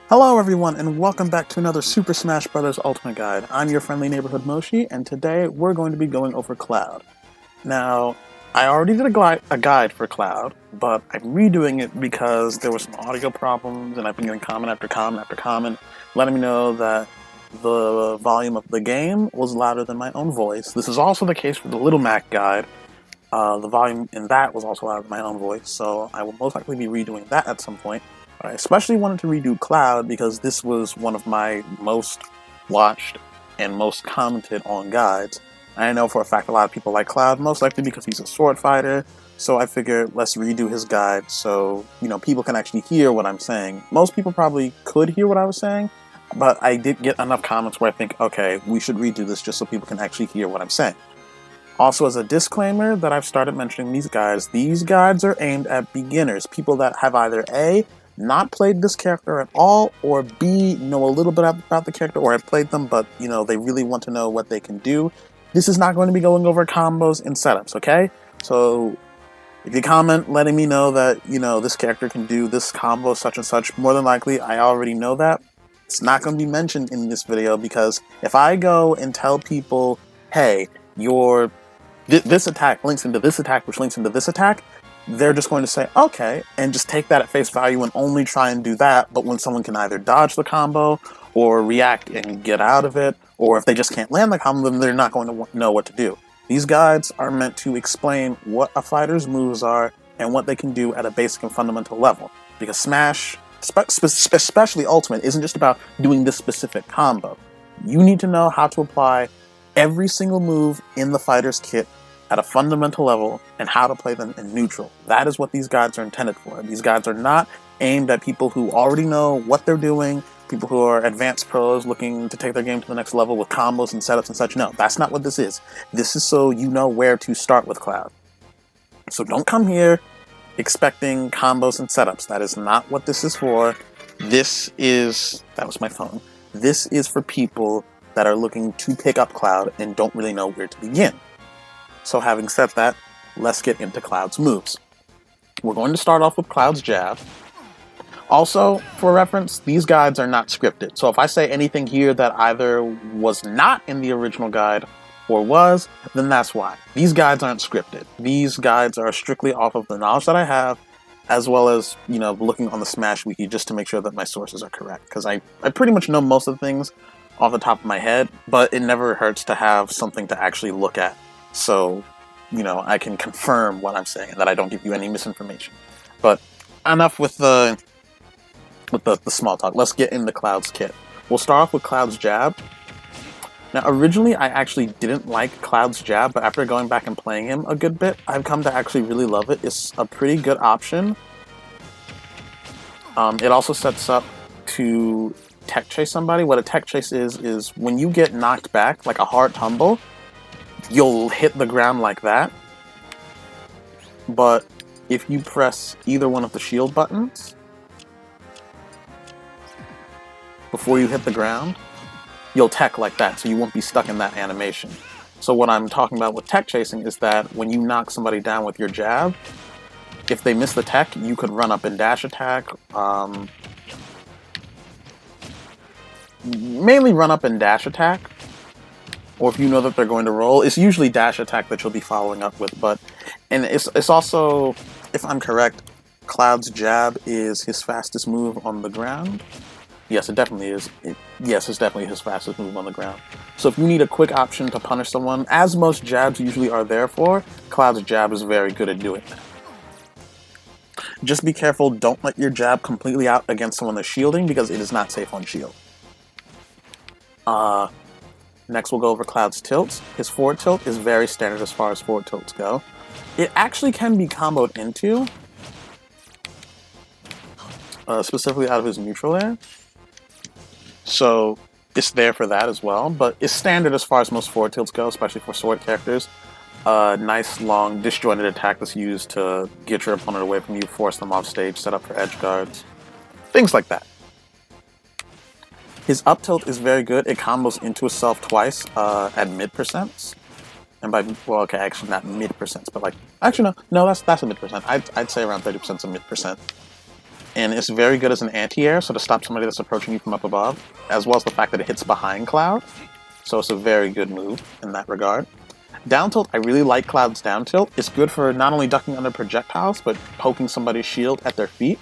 Hello everyone and welcome back to another Super Smash Bros. Ultimate Guide. I'm your friendly neighborhood Moshi and today we're going to be going over Cloud. Now, I already did a guide for Cloud, but I'm redoing it because there were some audio problems and I've been getting comment after comment after comment letting me know that the volume of the game was louder than my own voice. This is also the case for the Little Mac guide. The volume in that was also louder than my own voice, so I will most likely be redoing that at some point. I especially wanted to redo Cloud because this was one of my most watched and most commented on guides. I know for a fact a lot of people like Cloud, most likely because he's a sword fighter, so I figured let's redo his guide so, people can actually hear what I'm saying. Most people probably could hear what I was saying, but I did get enough comments where I think, okay, we should redo this just so people can actually hear what I'm saying. Also, as a disclaimer that I've started mentioning these guides are aimed at beginners, people that have either A, not played this character at all, or B, know a little bit about the character, or have played them, but, they really want to know what they can do. This is not going to be going over combos and setups, okay? So, if you comment letting me know that, this character can do this combo such and such, more than likely, I already know that. It's not going to be mentioned in this video, because if I go and tell people, hey, this attack links into this attack, which links into this attack, they're just going to say, okay, and just take that at face value and only try and do that, but when someone can either dodge the combo, or react and get out of it, or if they just can't land the combo, then they're not going to know what to do. These guides are meant to explain what a fighter's moves are, and what they can do at a basic and fundamental level. Because Smash, especially Ultimate, isn't just about doing this specific combo. You need to know how to apply every single move in the fighter's kit at a fundamental level, and how to play them in neutral. That is what these guides are intended for. These guides are not aimed at people who already know what they're doing, people who are advanced pros looking to take their game to the next level with combos and setups and such. No, that's not what this is. This is so you know where to start with Cloud. So don't come here expecting combos and setups. That is not what this is for. That was my phone. This is for people that are looking to pick up Cloud and don't really know where to begin. So having said that, let's get into Cloud's moves. We're going to start off with Cloud's jab. Also, for reference, these guides are not scripted. So if I say anything here that either was not in the original guide or was, then that's why. These guides aren't scripted. These guides are strictly off of the knowledge that I have, as well as, looking on the Smash Wiki just to make sure that my sources are correct. Because I pretty much know most of the things off the top of my head, but it never hurts to have something to actually look at. So, I can confirm what I'm saying and that I don't give you any misinformation. But enough with the small talk. Let's get into Cloud's kit. We'll start off with Cloud's jab. Now, originally, I actually didn't like Cloud's jab, but after going back and playing him a good bit, I've come to actually really love it. It's a pretty good option. It also sets up to tech chase somebody. What a tech chase is when you get knocked back, like a hard tumble, you'll hit the ground like that, but if you press either one of the shield buttons before you hit the ground, you'll tech like that, so you won't be stuck in that animation. So what I'm talking about with tech chasing is that when you knock somebody down with your jab, if they miss the tech, you could run up and dash attack. Mainly run up and dash attack. Or if you know that they're going to roll, it's usually dash attack that you'll be following up with. And it's also, if I'm correct, Cloud's jab is his fastest move on the ground. Yes, it definitely is. Yes, it's definitely his fastest move on the ground. So if you need a quick option to punish someone, as most jabs usually are there for, Cloud's jab is very good at doing that. Just be careful, don't let your jab completely out against someone that's shielding, because it is not safe on shield. Next, we'll go over Cloud's tilts. His forward tilt is very standard as far as forward tilts go. It actually can be comboed into, specifically out of his neutral air. So it's there for that as well, but it's standard as far as most forward tilts go, especially for sword characters. Nice, long, disjointed attack that's used to get your opponent away from you, force them off stage, set up for edge guards. Things like that. His up tilt is very good. It combos into itself twice at mid percents. And by, well, okay, actually not mid percents, but like, actually no, that's a mid percent. I'd say around 30% is a mid percent. and it's very good as an anti-air, so to stop somebody that's approaching you from up above, as well as the fact that it hits behind Cloud, so it's a very good move in that regard. Down tilt, I really like Cloud's down tilt. It's good for not only ducking under projectiles, but poking somebody's shield at their feet.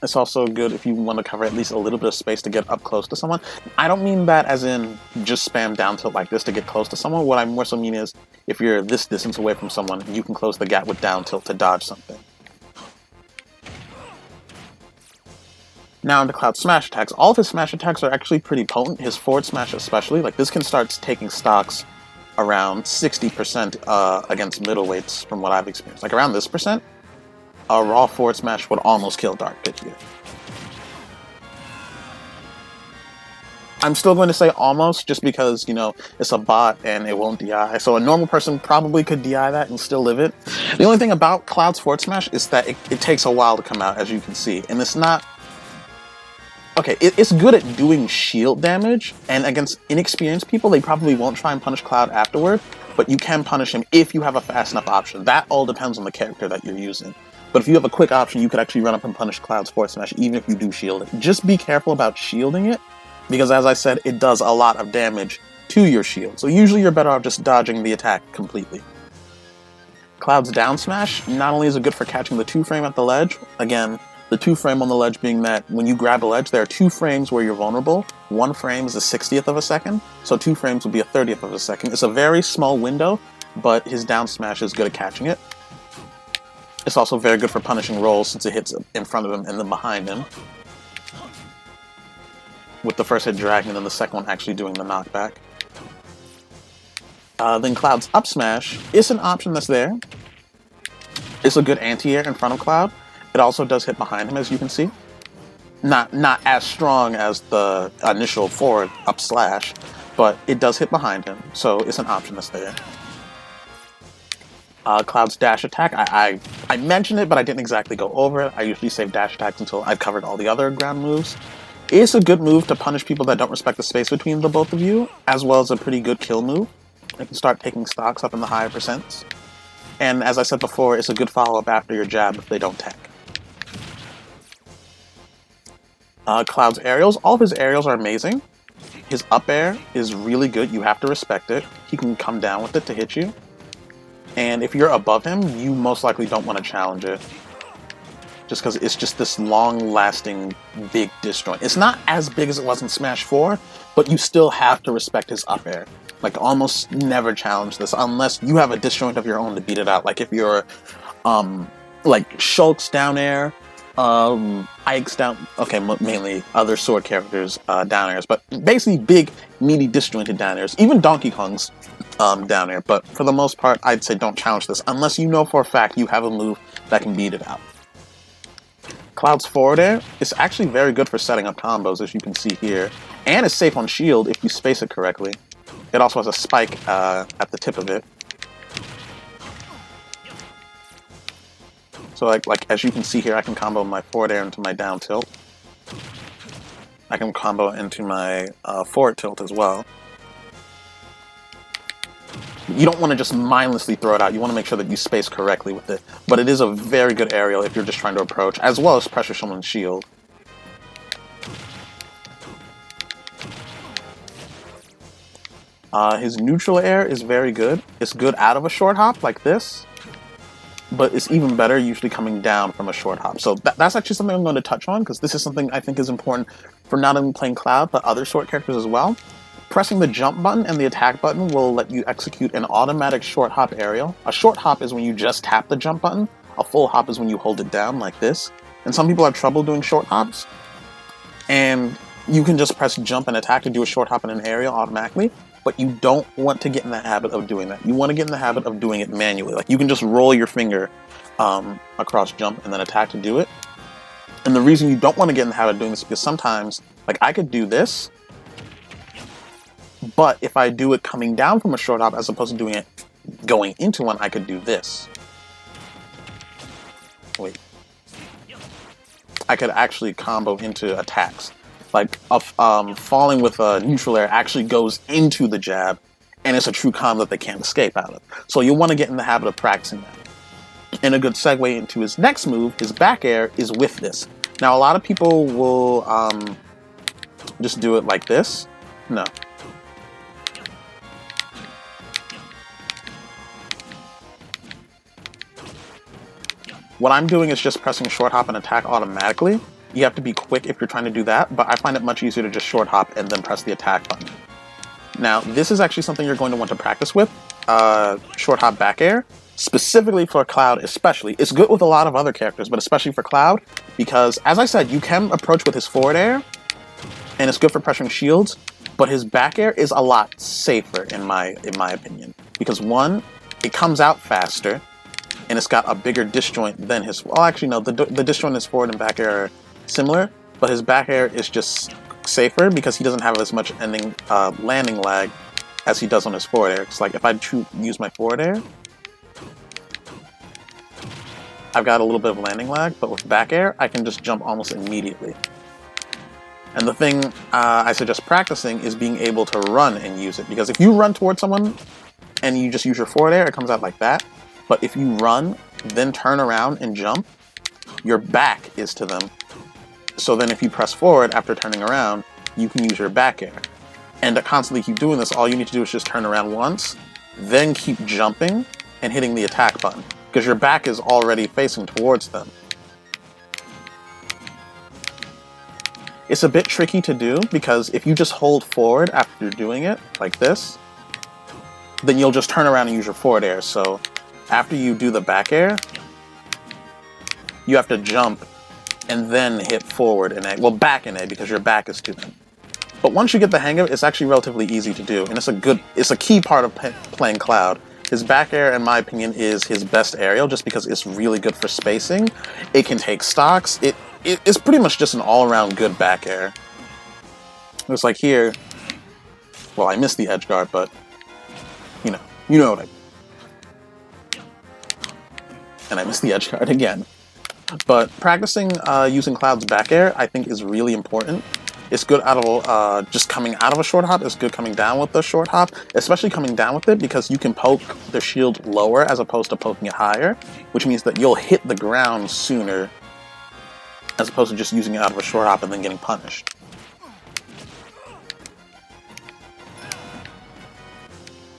It's also good if you want to cover at least a little bit of space to get up close to someone. I don't mean that as in just spam down tilt like this to get close to someone. What I more so mean is if you're this distance away from someone, you can close the gap with down tilt to dodge something. Now into Cloud's smash attacks. All of his smash attacks are actually pretty potent. His forward smash especially. Like this can start taking stocks around 60% against middleweights from what I've experienced. Like around this percent, a raw forward smash would almost kill Dark Pit here. I'm still going to say almost just because, you know, it's a bot and it won't DI. So a normal person probably could DI that and still live it. The only thing about Cloud's forward smash is that it takes a while to come out, as you can see. And it's not... Okay, it's good at doing shield damage, and against inexperienced people, they probably won't try and punish Cloud afterward, but you can punish him if you have a fast enough option. That all depends on the character that you're using. But if you have a quick option, you could actually run up and punish Cloud's forward smash, even if you do shield it. Just be careful about shielding it, because as I said, it does a lot of damage to your shield. So usually you're better off just dodging the attack completely. Cloud's down smash not only is it good for catching the 2-frame at the ledge, again, the 2-frame on the ledge being that when you grab a ledge, there are 2 frames where you're vulnerable. 1 frame is a 60th of a second, so 2 frames would be a 30th of a second. It's a very small window, but his down smash is good at catching it. It's also very good for punishing rolls since it hits in front of him and then behind him, with the first hit dragging and then the second one actually doing the knockback. Then Cloud's up smash is an option that's there. It's a good anti-air in front of Cloud. It also does hit behind him, as you can see. Not as strong as the initial forward up slash, but it does hit behind him, so it's an option that's there. Cloud's dash attack, I mentioned it, but I didn't exactly go over it. I usually save dash attacks until I've covered all the other ground moves. It's a good move to punish people that don't respect the space between the both of you, as well as a pretty good kill move. You can start taking stocks up in the higher percents. And as I said before, it's a good follow-up after your jab if they don't tech. Cloud's aerials, all of his aerials are amazing. His up air is really good, you have to respect it. He can come down with it to hit you. And if you're above him, you most likely don't want to challenge it. Just because it's just this long-lasting, big disjoint. It's not as big as it was in Smash 4, but you still have to respect his up air. Like, almost never challenge this unless you have a disjoint of your own to beat it out. Like, if you're, like, Shulk's down air, Ike's down... Okay, mainly other sword characters' down airs, but basically big, meaty, disjointed down airs. Even Donkey Kong's down air, but for the most part, I'd say don't challenge this unless you know for a fact you have a move that can beat it out. Cloud's forward air is actually very good for setting up combos, as you can see here, and it's safe on shield if you space it correctly. It also has a spike at the tip of it. So like as you can see here, I can combo my forward air into my down tilt. I can combo into my forward tilt as well. You don't want to just mindlessly throw it out. You want to make sure that you space correctly with it. But it is a very good aerial if you're just trying to approach, as well as pressure someone's shield. His neutral air is very good. It's good out of a short hop like this, but it's even better usually coming down from a short hop. So that's actually something I'm going to touch on, because this is something I think is important for not only playing Cloud, but other sword characters as well. Pressing the jump button and the attack button will let you execute an automatic short hop aerial. A short hop is when you just tap the jump button. A full hop is when you hold it down like this. And some people have trouble doing short hops. And you can just press jump and attack to do a short hop and an aerial automatically. But you don't want to get in the habit of doing that. You want to get in the habit of doing it manually. Like, you can just roll your finger across jump and then attack to do it. And the reason you don't want to get in the habit of doing this is because sometimes, like, I could do this, but if I do it coming down from a short hop as opposed to doing it going into one, I could do this. Wait. I could actually combo into attacks. Like, falling with a neutral air actually goes into the jab, and it's a true combo that they can't escape out of. So you'll want to get in the habit of practicing that. And a good segue into his next move, his back air, is with this. Now, a lot of people will just do it like this. No. What I'm doing is just pressing short hop and attack automatically. You have to be quick if you're trying to do that, but I find it much easier to just short hop and then press the attack button. Now, this is actually something you're going to want to practice with, short hop back air. Specifically for Cloud especially. It's good with a lot of other characters, but especially for Cloud, because, as I said, you can approach with his forward air, and it's good for pressuring shields, but his back air is a lot safer, in my opinion. Because, one, it comes out faster, and it's got a bigger disjoint than his... Well, actually, no, the disjoint in his forward and back air are similar, but his back air is just safer because he doesn't have as much landing lag as he does on his forward air. It's like, if I use my forward air, I've got a little bit of landing lag, but with back air, I can just jump almost immediately. And the thing I suggest practicing is being able to run and use it, because if you run towards someone and you just use your forward air, it comes out like that. But if you run, then turn around and jump, your back is to them. So then if you press forward after turning around, you can use your back air. And to constantly keep doing this, all you need to do is just turn around once, then keep jumping and hitting the attack button, because your back is already facing towards them. It's a bit tricky to do, because if you just hold forward after doing it, like this, then you'll just turn around and use your forward air. So after you do the back air, you have to jump and then hit forward and A. Well, back and A, because your back is to them. But once you get the hang of it, it's actually relatively easy to do, and it's a key part of playing Cloud. His back air, in my opinion, is his best aerial, just because it's really good for spacing. It can take stocks. It's pretty much just an all-around good back air. It's like here, well, I missed the edge guard, but you know what I mean. And I missed the edge guard again. But practicing using Cloud's back air, I think, is really important. It's good out of just coming out of a short hop. It's good coming down with the short hop, especially coming down with it, because you can poke the shield lower as opposed to poking it higher, which means that you'll hit the ground sooner as opposed to just using it out of a short hop and then getting punished.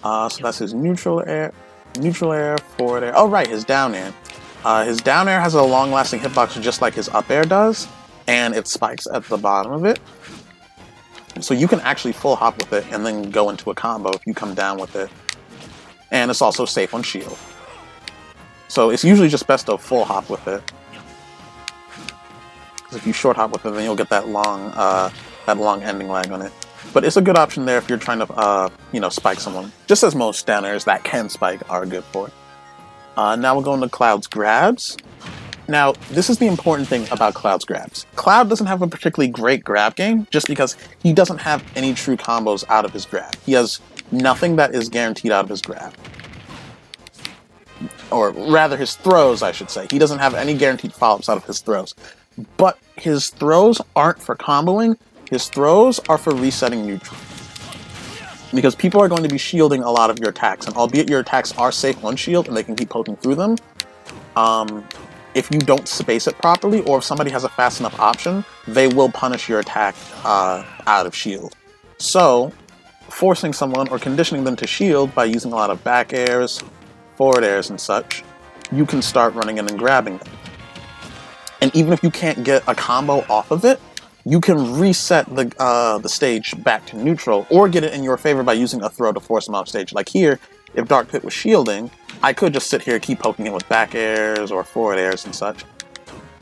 So that's his neutral air, forward air. Oh, right, his down air. His down air has a long-lasting hitbox just like his up air does, and it spikes at the bottom of it. So you can actually full hop with it and then go into a combo if you come down with it. And it's also safe on shield. So it's usually just best to full hop with it. Because if you short hop with it, then you'll get that long ending lag on it. But it's a good option there if you're trying to, spike someone. Just as most down airs that can spike are good for. Now we'll go into Cloud's grabs. Now, this is the important thing about Cloud's grabs. Cloud doesn't have a particularly great grab game, just because he doesn't have any true combos out of his grab. He has nothing that is guaranteed out of his grab. Or rather, his throws, I should say. He doesn't have any guaranteed follow-ups out of his throws. But his throws aren't for comboing. His throws are for resetting neutral. Because people are going to be shielding a lot of your attacks, and albeit your attacks are safe on shield and they can keep poking through them, if you don't space it properly, or if somebody has a fast enough option, they will punish your attack out of shield. So, forcing someone or conditioning them to shield by using a lot of back airs, forward airs, and such, you can start running in and grabbing them. And even if you can't get a combo off of it, you can reset the stage back to neutral, or get it in your favor by using a throw to force him off stage. Like here, if Dark Pit was shielding, I could just sit here and keep poking him with back airs or forward airs and such.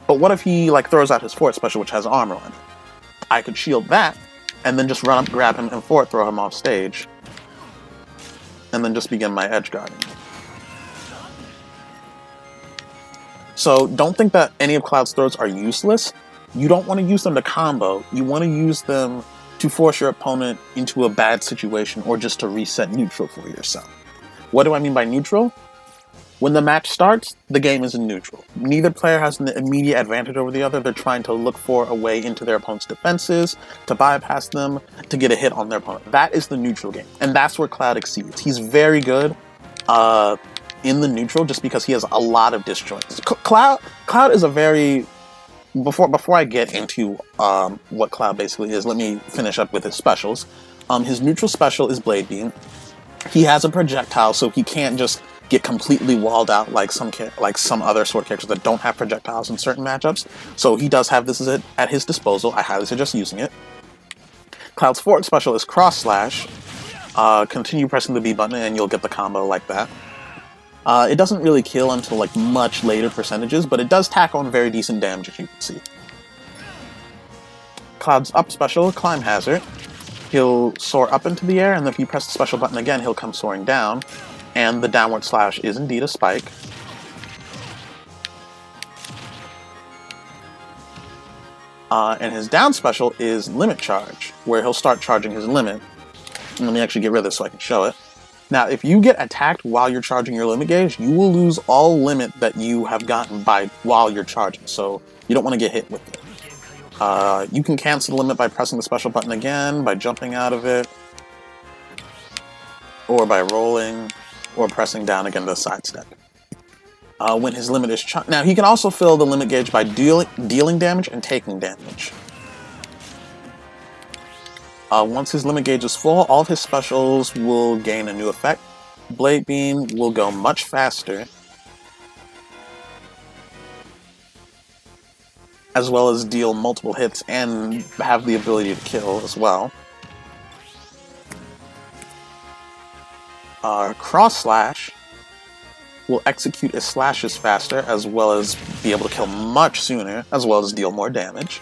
But what if he throws out his forward special, which has armor on it? I could shield that, and then just run up, grab him, and forward throw him off stage. And then just begin my edge guarding. So don't think that any of Cloud's throws are useless. You don't want to use them to combo. You want to use them to force your opponent into a bad situation, or just to reset neutral for yourself. What do I mean by neutral? When the match starts, the game is in neutral. Neither player has an immediate advantage over the other. They're trying to look for a way into their opponent's defenses, to bypass them, to get a hit on their opponent. That is the neutral game, and that's where Cloud exceeds. He's very good in the neutral just because he has a lot of disjoints. Cloud is a very... Before I get into what Cloud basically is, let me finish up with his specials. His neutral special is Blade Beam. He has a projectile, so he can't just get completely walled out like some other sword characters that don't have projectiles in certain matchups. So he does have this at his disposal. I highly suggest using it. Cloud's fourth special is Cross Slash. Continue pressing the B button and you'll get the combo like that. It doesn't really kill until like much later percentages, but it does tack on very decent damage, as you can see. Cloud's up special, Climb Hazard. He'll soar up into the air, and if you press the special button again, he'll come soaring down. And the downward slash is indeed a spike. And his down special is Limit Charge, where he'll start charging his limit. And let me actually get rid of this so I can show it. Now, if you get attacked while you're charging your limit gauge, you will lose all limit that you have gotten while you're charging, so you don't want to get hit with it. You can cancel the limit by pressing the special button again, by jumping out of it, or by rolling, or pressing down again to sidestep. When his limit is charged... Now, he can also fill the limit gauge by dealing damage and taking damage. Once his limit gauge is full, all of his specials will gain a new effect. Blade Beam will go much faster, as well as deal multiple hits and have the ability to kill as well. Cross Slash will execute his slashes faster, as well as be able to kill much sooner, as well as deal more damage.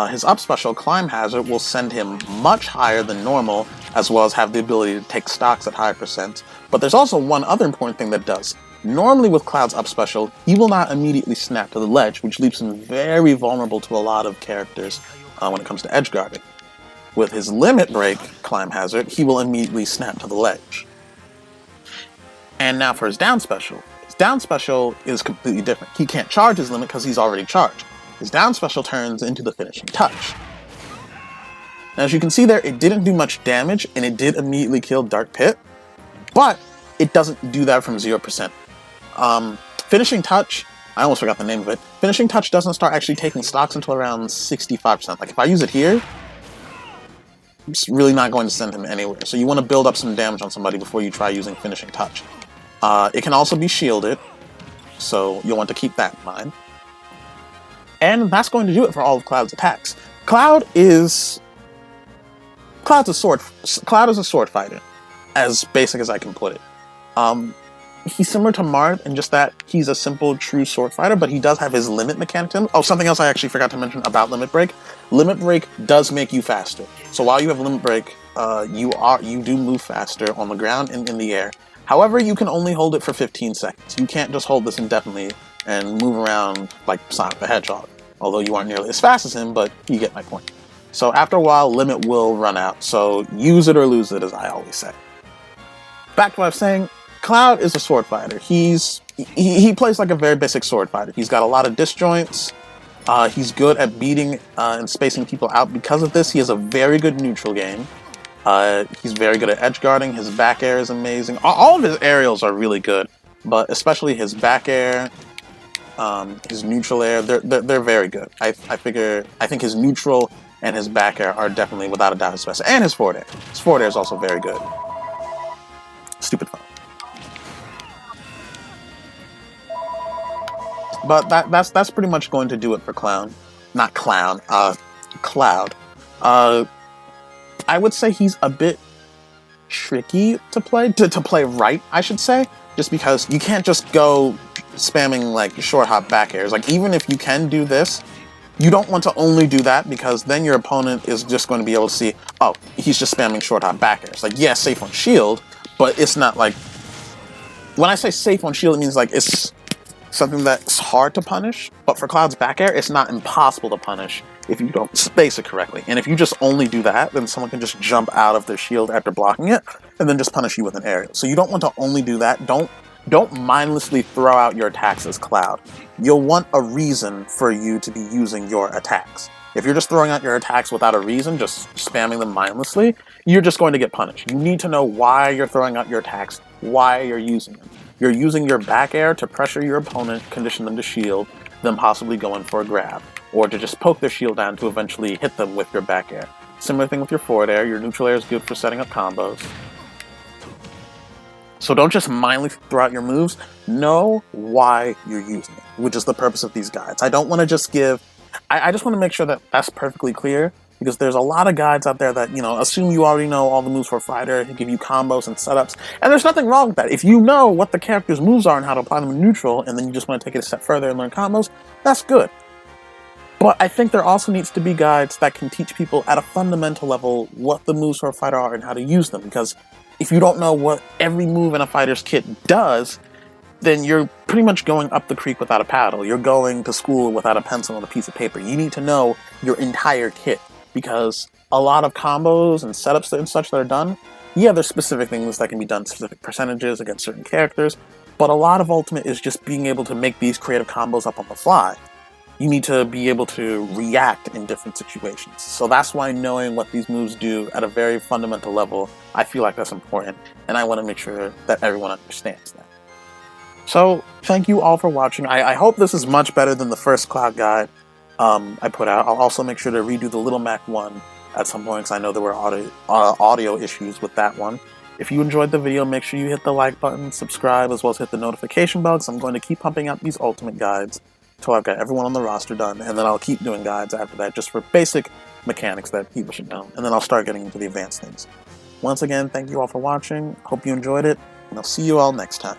His up special, Climb Hazard, will send him much higher than normal, as well as have the ability to take stocks at high percent. But there's also one other important thing that does. Normally with Cloud's up special, he will not immediately snap to the ledge, which leaves him very vulnerable to a lot of characters when it comes to edge guarding. With his Limit Break, Climb Hazard, he will immediately snap to the ledge. And now for his down special. His down special is completely different. He can't charge his limit because he's already charged. His down special turns into the Finishing Touch. Now, as you can see there, it didn't do much damage, and it did immediately kill Dark Pit, but it doesn't do that from 0%. Finishing Touch, I almost forgot the name of it. Finishing Touch doesn't start actually taking stocks until around 65%. Like, if I use it here, it's really not going to send him anywhere. So you want to build up some damage on somebody before you try using Finishing Touch. It can also be shielded, so you'll want to keep that in mind. And that's going to do it for all of Cloud's attacks. Cloud is a sword fighter, as basic as I can put it. He's similar to Marth in just that he's a simple, true sword fighter, but he does have his limit mechanism. Oh, something else I actually forgot to mention about Limit Break. Limit Break does make you faster. So while you have Limit Break, you do move faster on the ground and in the air. However, you can only hold it for 15 seconds. You can't just hold this indefinitely and move around like Sonic the Hedgehog. Although you aren't nearly as fast as him, but you get my point. So after a while, limit will run out, so use it or lose it, as I always say. Back to what I was saying, Cloud is a sword fighter. He plays like a very basic sword fighter. He's got a lot of disjoints. He's good at beating and spacing people out. Because of this, he has a very good neutral game. He's very good at edge guarding. His back air is amazing. All of his aerials are really good, but especially his back air, his neutral air, they're very good. I think his neutral and his back air are definitely, without a doubt, his best. And his forward air. His forward air is also very good. Stupid fun. But that's pretty much going to do it for Cloud. I would say he's a bit tricky to play right, I should say, just because you can't just go spamming like short hop back airs. Like, even if you can do this, you don't want to only do that, because then your opponent is just going to be able to see, oh, he's just spamming short hop back airs. Like, yeah, safe on shield, but it's not like, when I say safe on shield, it means like it's something that's hard to punish, but for Cloud's back air, it's not impossible to punish if you don't space it correctly. And if you just only do that, then someone can just jump out of their shield after blocking it, and then just punish you with an aerial. So you don't want to only do that. Don't mindlessly throw out your attacks as Cloud. You'll want a reason for you to be using your attacks. If you're just throwing out your attacks without a reason, just spamming them mindlessly, you're just going to get punished. You need to know why you're throwing out your attacks, why you're using them. You're using your back air to pressure your opponent, condition them to shield, then possibly go in for a grab, or to just poke their shield down to eventually hit them with your back air. Similar thing with your forward air. Your neutral air is good for setting up combos. So don't just mindlessly throw out your moves. Know why you're using it, which is the purpose of these guides. I don't want to just give... I just want to make sure that that's perfectly clear, because there's a lot of guides out there that, assume you already know all the moves for a fighter, give you combos and setups, and there's nothing wrong with that. If you know what the character's moves are and how to apply them in neutral, and then you just want to take it a step further and learn combos, that's good. But I think there also needs to be guides that can teach people at a fundamental level what the moves for a fighter are and how to use them, because if you don't know what every move in a fighter's kit does, then you're pretty much going up the creek without a paddle. You're going to school without a pencil and a piece of paper. You need to know your entire kit, because a lot of combos and setups and such that are done, yeah, there's specific things that can be done, specific percentages against certain characters, but a lot of Ultimate is just being able to make these creative combos up on the fly. You need to be able to react in different situations. So that's why knowing what these moves do at a very fundamental level, I feel like that's important, and I want to make sure that everyone understands that. So, thank you all for watching. I hope this is much better than the first Cloud guide I put out. I'll also make sure to redo the Little Mac one at some point, because I know there were audio issues with that one. If you enjoyed the video, make sure you hit the like button, subscribe, as well as hit the notification bell, because I'm going to keep pumping out these Ultimate guides until I've got everyone on the roster done, and then I'll keep doing guides after that, just for basic mechanics that people should know, and then I'll start getting into the advanced things. Once again, thank you all for watching, hope you enjoyed it, and I'll see you all next time.